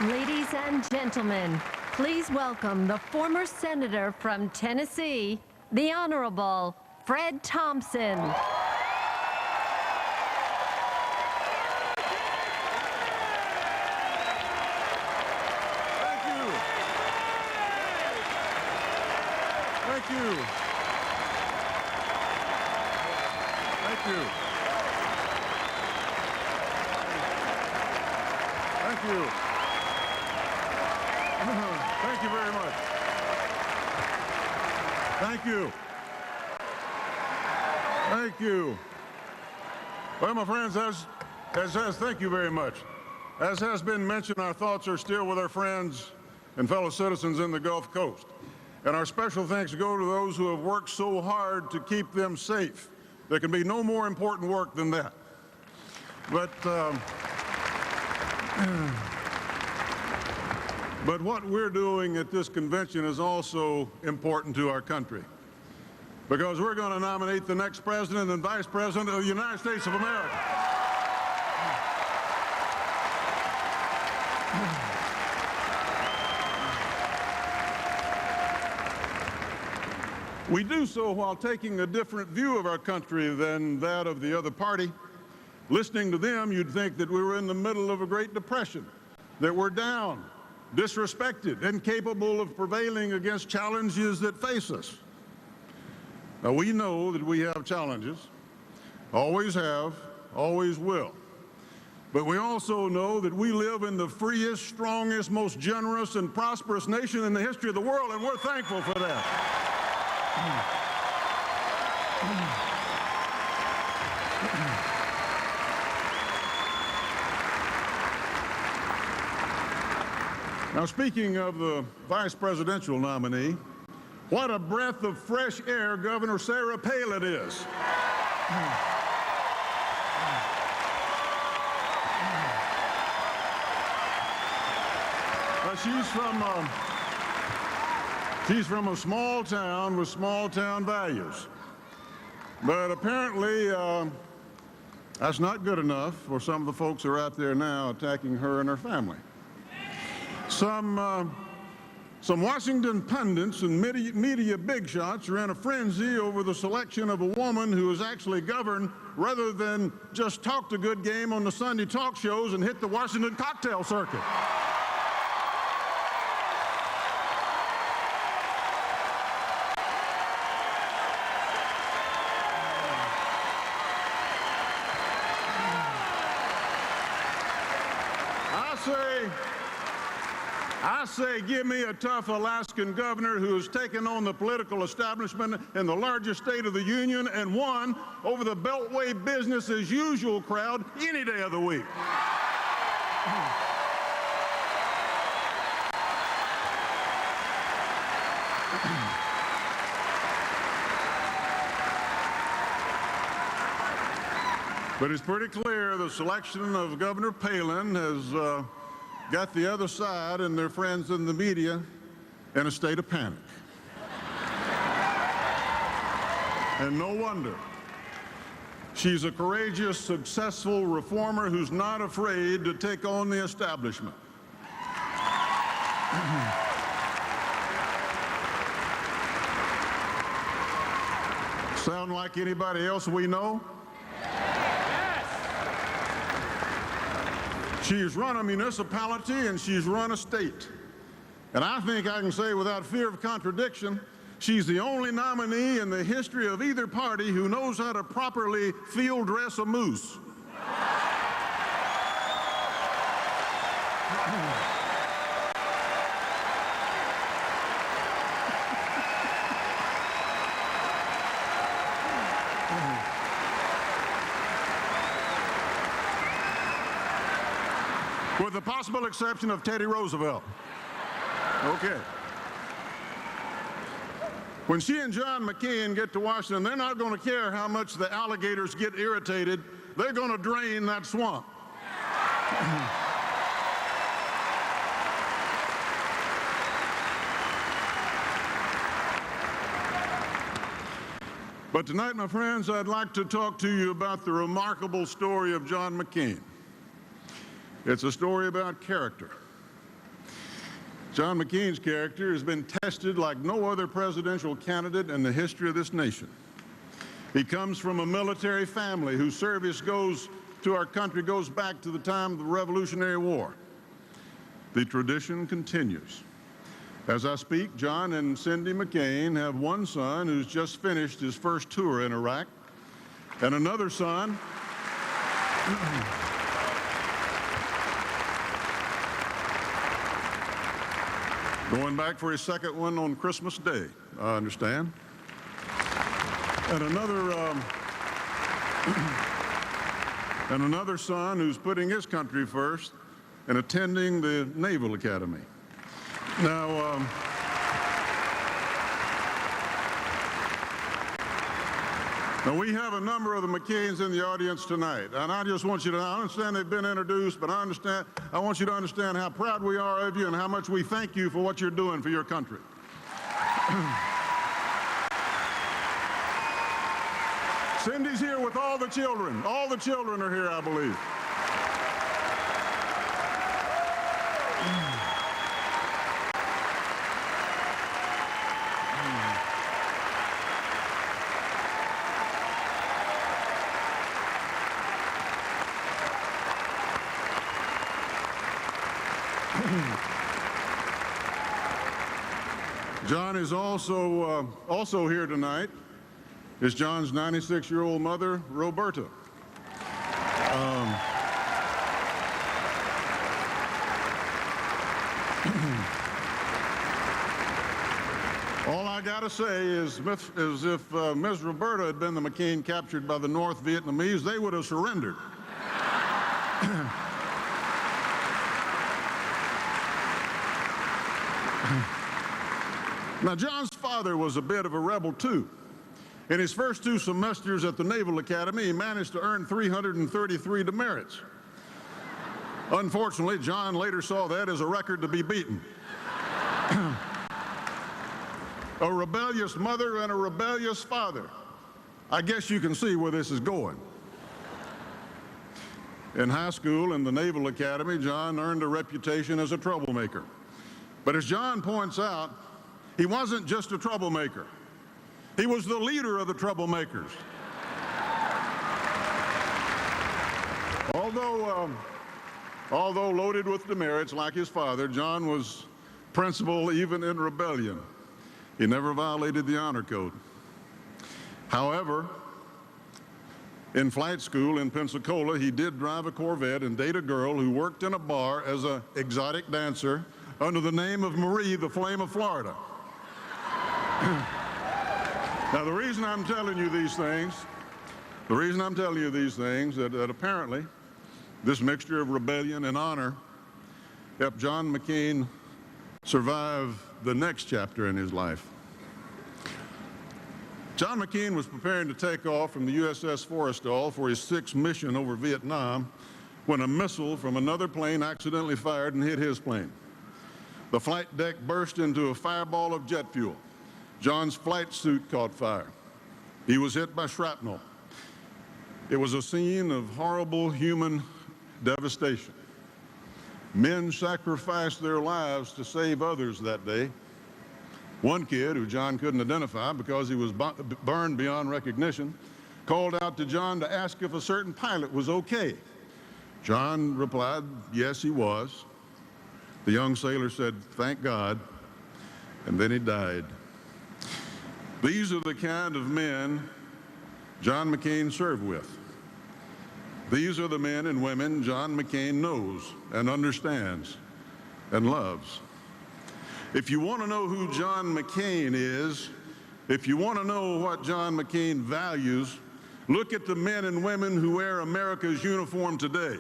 Ladies and gentlemen, please welcome the former senator from Tennessee, the Honorable Fred Thompson. Thank you. Thank you. Thank you. Thank you very much. Thank you. Thank you. Well, my friends, thank you very much. As has been mentioned, our thoughts are still with our friends and fellow citizens in the Gulf Coast. And our special thanks go to those who have worked so hard to keep them safe. There can be no more important work than that. But what we're doing at this convention is also important to our country, because we're going to nominate the next president and vice president of the United States of America. We do so while taking a different view of our country than that of the other party. Listening to them, you'd think that we were in the middle of a Great Depression, that we're down, disrespected, incapable of prevailing against challenges that face us. Now, we know that we have challenges, always have, always will. But we also know that we live in the freest, strongest, most generous, and prosperous nation in the history of the world, and we're thankful for that. Now, speaking of the vice presidential nominee, what a breath of fresh air Governor Sarah Palin is. She's from a small town with small town values. But apparently, that's not good enough for some of the folks who are out there now attacking her and her family. Some Washington pundits and media big shots are in a frenzy over the selection of a woman who is actually governed rather than just talk the good game on the Sunday talk shows and hit the Washington cocktail circuit. I say, give me a tough Alaskan governor who has taken on the political establishment in the largest state of the union and won over the Beltway business as usual crowd any day of the week. But it's pretty clear the selection of Governor Palin has got the other side and their friends in the media in a state of panic. And no wonder. She's a courageous, successful reformer who's not afraid to take on the establishment. Sound like anybody else we know? She's run a municipality and she's run a state. And I think I can say without fear of contradiction, she's the only nominee in the history of either party who knows how to properly field dress a moose. With the possible exception of Teddy Roosevelt. Okay. When she and John McCain get to Washington, they're not going to care how much the alligators get irritated. They're going to drain that swamp. But tonight, my friends, I'd like to talk to you about the remarkable story of John McCain. It's a story about character. John McCain's character has been tested like no other presidential candidate in the history of this nation. He comes from a military family whose service to our country goes back to the time of the Revolutionary War. The tradition continues. As I speak, John and Cindy McCain have one son who's just finished his first tour in Iraq, and another son going back for his second one on Christmas Day, I understand. And another son who's putting his country first and attending the Naval Academy. Now, we have a number of the McCains in the audience tonight, and I just want you to, I understand they've been introduced, but I want you to understand how proud we are of you and how much we thank you for what you're doing for your country. Cindy's here with all the children. All the children are here, I believe. John is also here tonight is John's 96-year-old mother, Roberta. All I got to say is if Ms. Roberta had been the McCain captured by the North Vietnamese, they would have surrendered. Now, John's father was a bit of a rebel, too. In his first 2 semesters at the Naval Academy, he managed to earn 333 demerits. Unfortunately, John later saw that as a record to be beaten. A rebellious mother and a rebellious father. I guess you can see where this is going. In high school and the Naval Academy, John earned a reputation as a troublemaker. But as John points out, he wasn't just a troublemaker. He was the leader of the troublemakers. Although loaded with demerits like his father, John was principled even in rebellion. He never violated the honor code. However, in flight school in Pensacola, he did drive a Corvette and date a girl who worked in a bar as an exotic dancer under the name of Marie, the Flame of Florida. Now, the reason I'm telling you these things, that apparently this mixture of rebellion and honor helped John McCain survive the next chapter in his life. John McCain was preparing to take off from the USS Forrestal for his 6th mission over Vietnam when a missile from another plane accidentally fired and hit his plane. The flight deck burst into a fireball of jet fuel. John's flight suit caught fire. He was hit by shrapnel. It was a scene of horrible human devastation. Men sacrificed their lives to save others that day. One kid, who John couldn't identify because he was burned beyond recognition, called out to John to ask if a certain pilot was okay. John replied, yes, he was. The young sailor said, thank God, and then he died. These are the kind of men John McCain served with. These are the men and women John McCain knows and understands and loves. If you want to know who John McCain is, if you want to know what John McCain values, look at the men and women who wear America's uniform today.